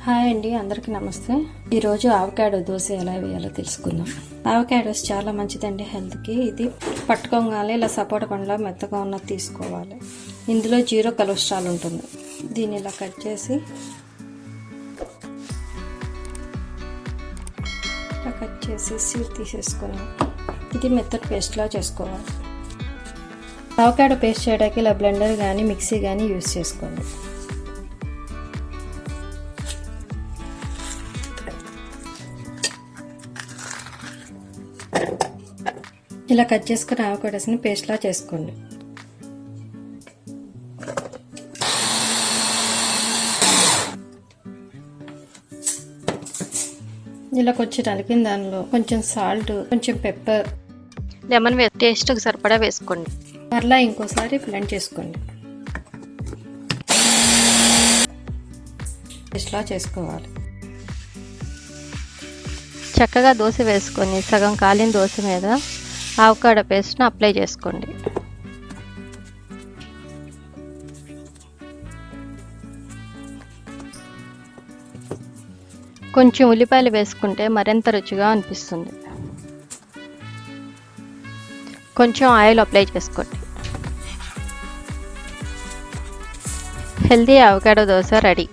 Hi అండి, అందరికీ నమస్తే. ఈరోజు ఆవకాడో దోశ ఎలా వేయాలో తెలుసుకుందాం. ఆవకాడోస్ చాలా మంచిదండి హెల్త్కి. ఇది పట్టుకోగానే ఇలా సపోటా పండులా మెత్తగా ఉన్నది తీసుకోవాలి. ఇందులో 0 కొలెస్ట్రాల్ ఉంటుంది. దీన్ని ఇలా కట్ చేసి సీడ్ తీసేసుకొని ఇది మెత్తటి పేస్ట్లా చేసుకోవాలి. ఆవకాడో పేస్ట్ చేయడానికి ఇలా బ్లెండర్ కానీ మిక్సీ కానీ యూజ్ చేసుకోండి. ఇలా కట్ చేసుకుని ఆవకాడోస్ని పేస్ట్లా చేసుకోండి. ఇలా కొంచెం దానిలో కొంచెం సాల్ట్, కొంచెం పెప్పర్, లెమన్ టేస్ట్కి సరిపడా వేసుకోండి. మరలా ఇంకోసారి బ్లెండ్ చేసుకోండి. పేస్ట్లా చేసుకోవాలి. చక్కగా దోశ వేసుకొని సగం కాలిన దోశ మీద ఆవకాడో పేస్ట్ను అప్లై చేసుకోండి. కొంచెం ఉల్లిపాయలు వేసుకుంటే మరింత రుచిగా అనిపిస్తుంది. కొంచెం ఆయిల్ అప్లై చేసుకోండి. Healthy avocado dosa ready.